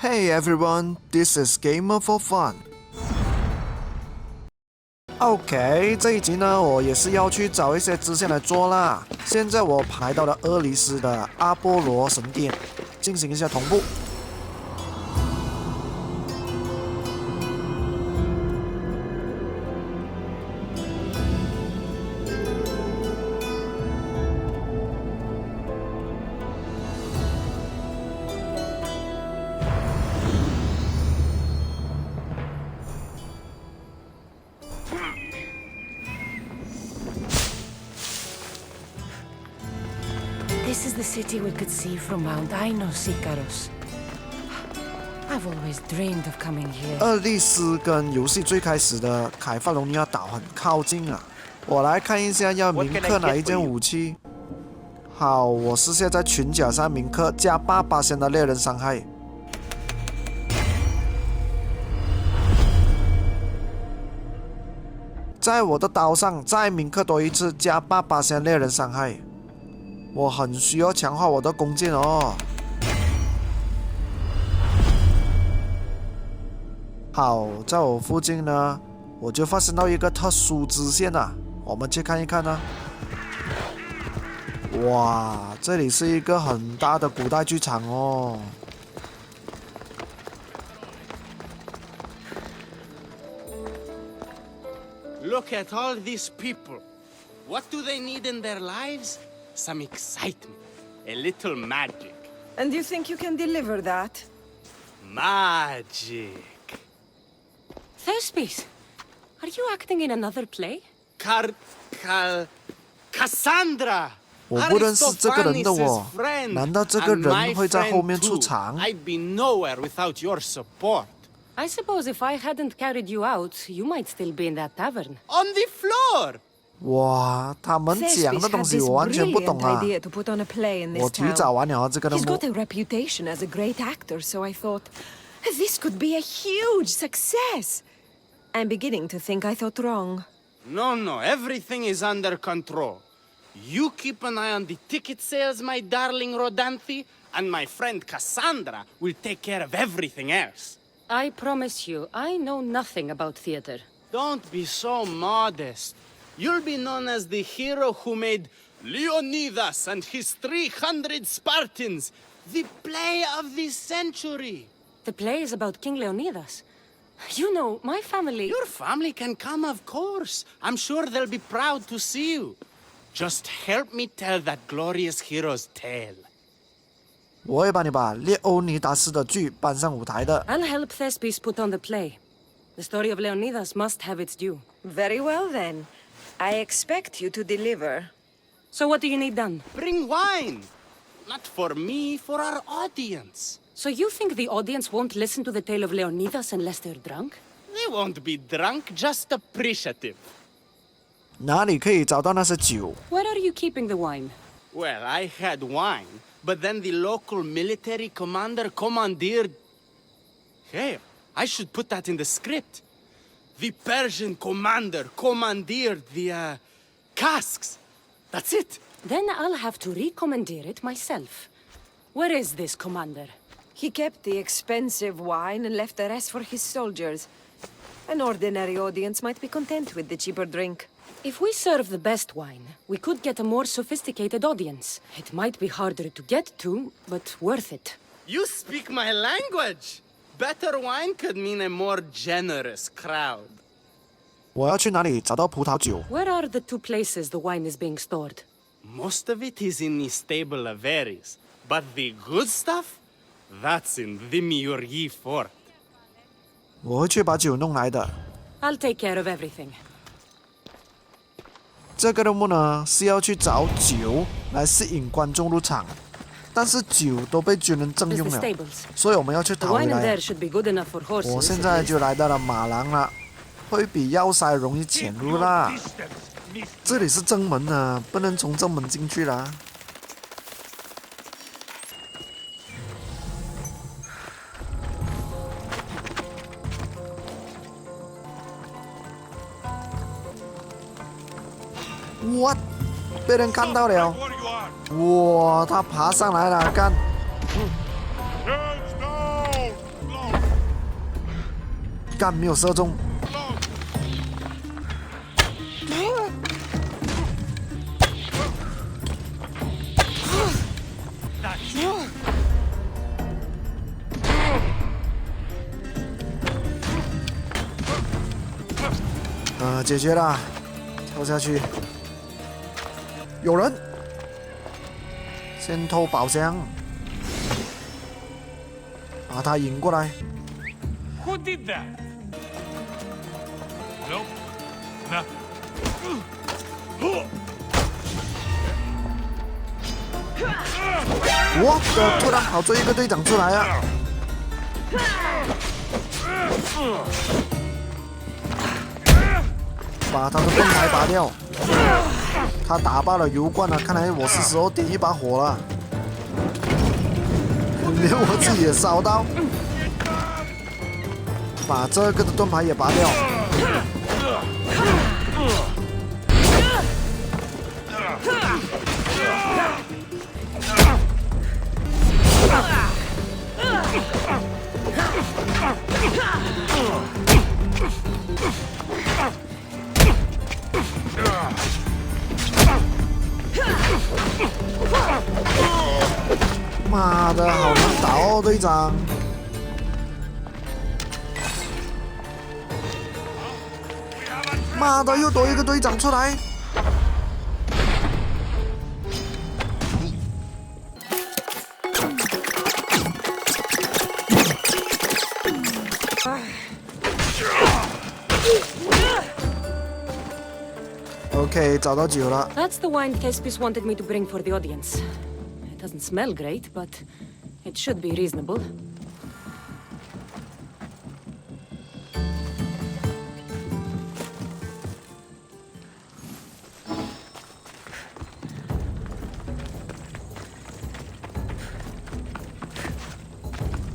Hey everyone, this is Gamer for Fun. OK， 这一集呢，我也是要去找一些支线来做啦。现在我来到了俄罗斯的阿波罗神殿，进行一下同步。This is the city we could see from Mount Icaros. I've always dreamed of coming here. 俄罗斯跟游戏最开始的凯法隆尼亚岛很靠近啊。我来看一下要铭刻哪一件武器。好，我试下在裙甲上铭刻加8%的猎人伤害。在我的刀上再铭刻多一次加8%猎人伤害。我很需要强化我的弓箭哦。好，在我附近呢，我就发现到一个特殊支线啊，我们去看一看呢。哇，这里是一个很大的古代剧场哦。Look at all these people. What do they need in their lives? Some excitement, a little magic. And you think you can deliver that? Magic. Thespis, are you acting in another play? Cassandra! 我不认识这个人的我，难道这个人会在后面出场？ I'd be nowhere without your support. I suppose if I hadn't carried you out, you might still be in that tavern. On the floor! 哇，他们讲的东西我完全不懂啊！我提早完了这个任务。 He's got a reputation as a great actor, so I thought this could be a huge success. I'm beginning to think I thought wrong. No, everything is under control. You keep an eye on the ticket sales, my darling Rodanthi, and my friend Cassandra will take care of everything else. I promise you, I know nothing about theater. Don't be so modest. You'll be known as the hero who made Leonidas and his 300 Spartans the play of the century. The play is about King Leonidas. You know, my family... Your family can come, of course. I'm sure they'll be proud to see you. Just help me tell that glorious hero's tale. 我会帮你把列欧尼达斯的剧搬上舞台的。 I'll help Thespis put on the play. The story of Leonidas must have its due. Very well, then. I expect you to deliver. So what do you need done? Bring wine. Not for me, for our audience. So you think the audience won't listen to the tale of Leonidas unless they're drunk? They won't be drunk, just appreciative. 哪里可以找到那些酒？ Where are you keeping the wine? Well, I had wine, but then the local military commander commandeered... Hey, I should put that in the script. The Persian commander commandeered the, casks. That's it. Then I'll have to recommandeer it myself. Where is this commander? He kept the expensive wine and left the rest for his soldiers. An ordinary audience might be content with the cheaper drink. If we serve the best wine, we could get a more sophisticated audience. It might be harder to get to, but worth it. You speak my language. Better wine could mean a more generous crowd. 我要去哪里找到葡萄酒？ Where are the two places the wine is being stored? Most of it is in the stable of Ares, but the good stuff, that's in the Miurgi fort. 我会去把酒弄来的。 I'll take care of everything. 这个任务呢是要去找酒来吸引观众入场，但是酒都被军人征用了，所以我们要去讨回来。我现在就来到了马廊了，会比要塞容易潜入啦。这里是正门啊，不能从正门进去啦。哇，被人看到了！哇，他爬上来了，看。干没有射中。解决了，跳下去。有人，先偷宝箱，把他引过来。Who did that? Nope. No. 我的，突然跑出一个队长出来啊！把他的盾牌拔掉。他打爆了油罐了，看来我是时候点一把火了。连我自己也烧到。把这个的盾牌也拔掉。妈的，好难打哦，队长！妈的，又多一个队长出来！OK， 找到酒了。 That's the wine Thespis wanted me to bring for the audience. It doesn't smell great, but it should be reasonable.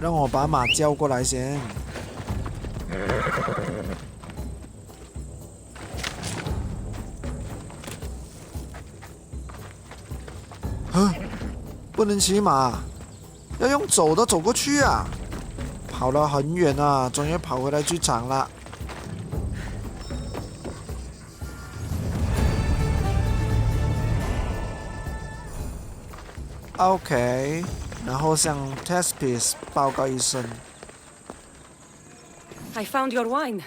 让我把马叫过来先。不能骑马，要用走的走过去啊！跑了很远啊，终于跑回来剧场了。OK， 然后向 Thespis 报告一声。I found your wine.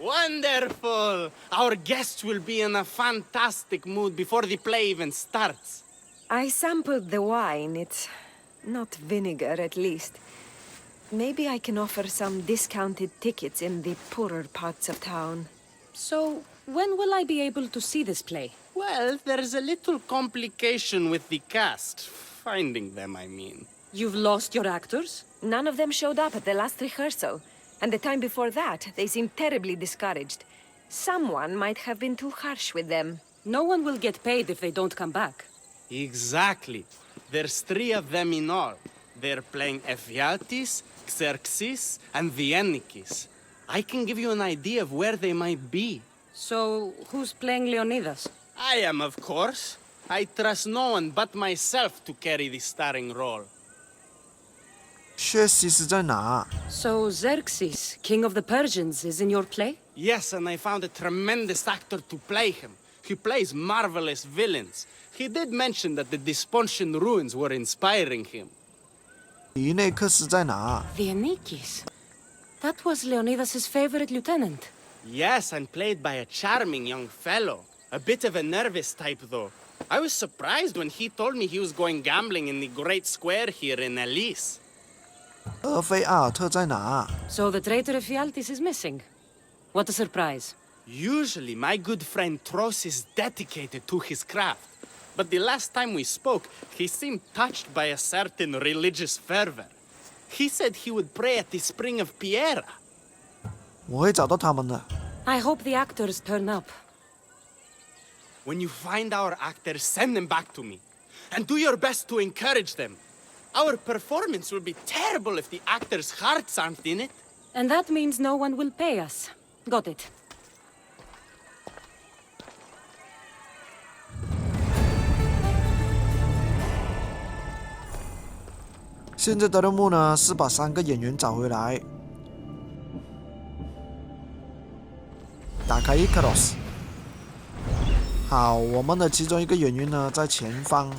Wonderful! Our guests will be in a fantastic mood before the play even starts. I sampled the wine. It's not vinegar, at least. Maybe I can offer some discounted tickets in the poorer parts of town. So, when will I be able to see this play? Well, there's a little complication with the cast. Finding them, I mean. You've lost your actors? None of them showed up at the last rehearsal. And the time before that, they seemed terribly discouraged. Someone might have been too harsh with them. No one will get paid if they don't come back. Exactly. There's 3 of them in all. They're playing Ephialtes, Xerxes, and Viennikis. I can give you an idea of where they might be. So, who's playing Leonidas? I am, of course. I trust no one but myself to carry the starring role. 薛西是在哪？ So, Xerxes, king of the Persians, is in your play? Yes, and I found a tremendous actor to play him. He plays marvelous villains. He did mention that the Despontian ruins were inspiring him. 伊内克斯在哪？ Viennikis. That was Leonidas' favorite lieutenant. Yes, and played by a charming young fellow. A bit of a nervous type, though. I was surprised when he told me he was going gambling in the Great Square here in Elise. 俄菲阿尔特在哪？ So the traitor Ephialtes is missing. What a surprise. Usually, my good friend Tros is dedicated to his craft. But the last time we spoke, he seemed touched by a certain religious fervor. He said he would pray at the spring of Piera. 我会找到他们的。 I hope the actors turn up. When you find our actors, send them back to me. And do your best to encourage them. Our performance will be terrible if the actors' hearts aren't in it. And that means no one will pay us. Got it. 现在的任务呢是把3个演员找回来。打开 Icaros。好，我们的其中一个演员呢在前方，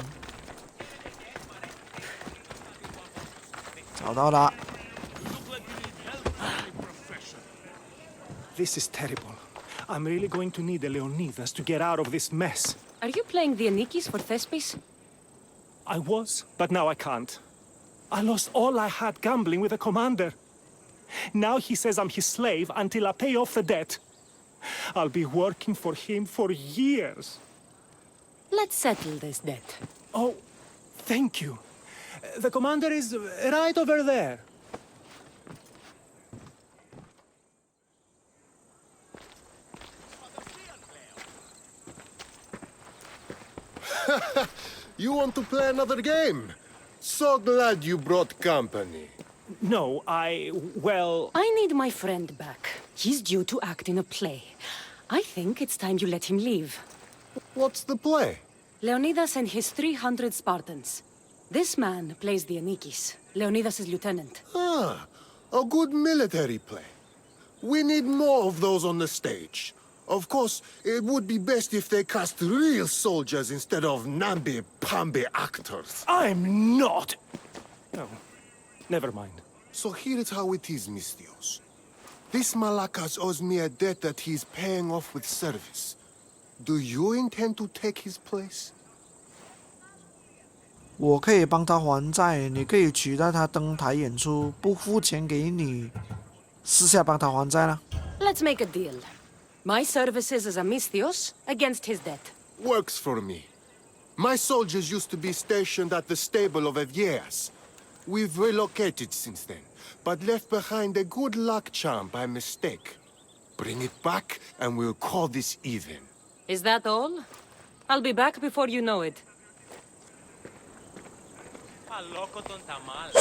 找到了。This is terrible. I'm really going to need the Leonidas to get out of this mess. Are you playing the Anikis for Thespis? I was, but now I can't. I lost all I had gambling with the commander. Now he says I'm his slave until I pay off the debt. I'll be working for him for years. Let's settle this debt. Oh, thank you. The commander is right over there. You want to play another game? So glad you brought company. No, well... I need my friend back. He's due to act in a play. I think it's time you let him leave. What's the play? Leonidas and his 300 Spartans. This man plays the Anikis, Leonidas' lieutenant. Ah, a good military play. We need more of those on the stage. Of course, it would be best if they cast real soldiers instead of namby-pamby actors. I'm not... Oh, never mind. So here's how it is, Mistios. This Malakas owes me a debt that he's paying off with service. Do you intend to take his place? 我可以帮他还债，你可以取代他登台演出，不付钱给你，私下帮他还债啦。Let's make a deal. My services as a Misthios against his debt. Works for me. My soldiers used to be stationed at the stable of Evieas. We've relocated since then, but left behind a good luck charm by mistake. Bring it back, and we'll call this even. Is that all? I'll be back before you know it.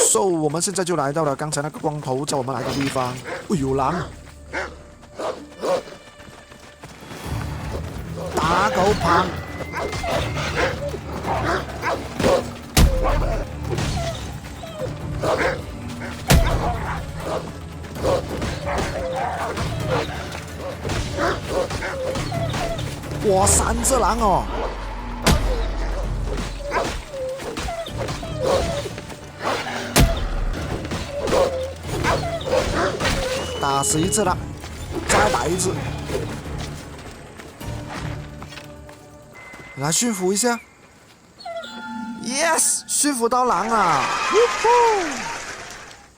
So 我们现在就来到了刚才那个光头叫我们来的地方。哦，有狼！打狗棒！哇，3只狼哦！打死一只了，再打一只。来驯服一下 ，yes， 驯服到狼啊！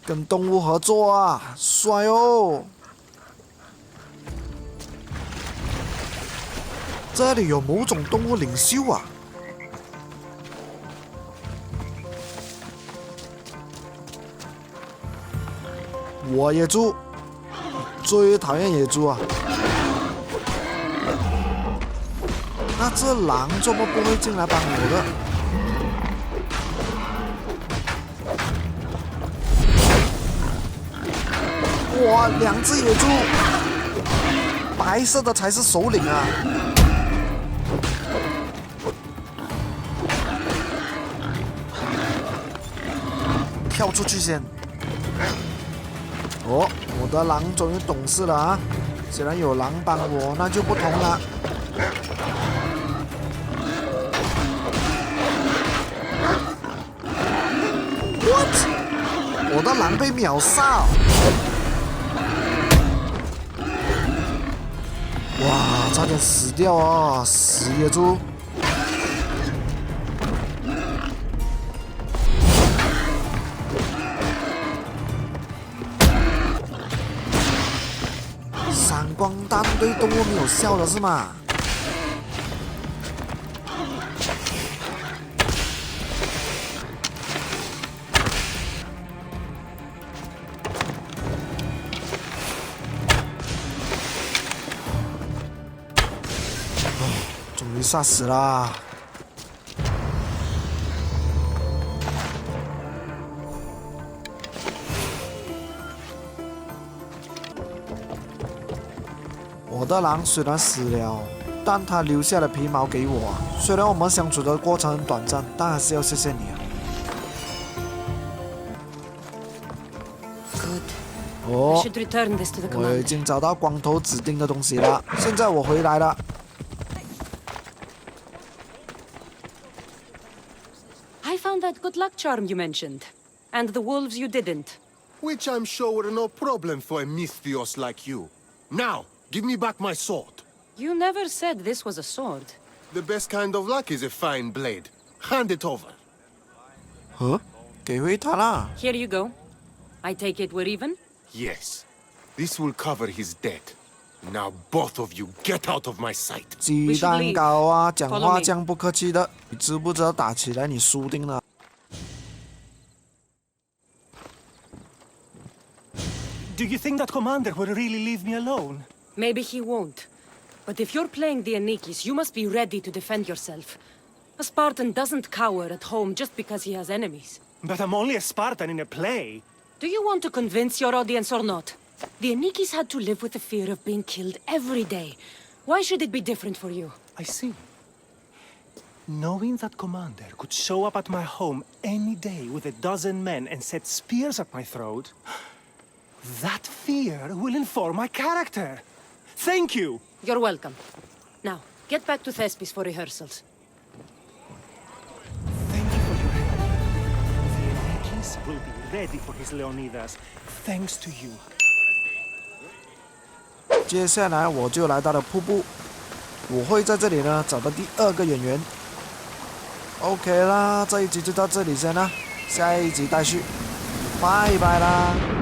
跟动物合作啊，帅哦！这里有某种动物领袖啊！我野猪，最讨厌野猪啊！那这狼怎么不会进来帮我的？哇，2只野猪，白色的才是首领啊！跳出去先。哦，我的狼终于懂事了啊！既然有狼帮我，那就不同了。What？ 我的狼被秒杀！哇，差点死掉啊！死野猪！闪光弹对动物没有效的是吗？终于杀死啦！我的狼虽然死了，但他留下了皮毛给我。虽然我们相处的过程很短暂，但还是要谢谢你啊。Good. 哦， should return this to the 我已 commander. 经找到光头指定的东西了。现在我回来了。 I found that good luck charm you mentioned. And the wolves you didn't. Which I'm sure were no problem for a Misthios like you. Now, give me back my sword. You never said this was a sword. The best kind of luck is a fine blade. Hand it over. 给回他啦。 Here you go. I take it we're even? Yes. This will cover his debt. Now both of you get out of my sight. 鸡蛋糕啊，讲话这样不客气的，你知不知道打起来你输定了？ Do you think that commander will really leave me alone? Maybe he won't. But if you're playing the Anikis, you must be ready to defend yourself. A Spartan doesn't cower at home just because he has enemies. But I'm only a Spartan in a play. Do you want to convince your audience or not? The Anikis had to live with the fear of being killed every day. Why should it be different for you? I see. Knowing that commander could show up at my home any day with a dozen men and set spears at my throat, that fear will inform my character. Thank you! You're welcome. Now, get back to Thespis for rehearsals. Thank you for your help. The Anikis will be ready for his Leonidas, thanks to you. 接下来我就来到了瀑布，我会在这里呢找到第2个演员。OK 啦，这一集就到这里先啦，下一集待续，拜拜啦。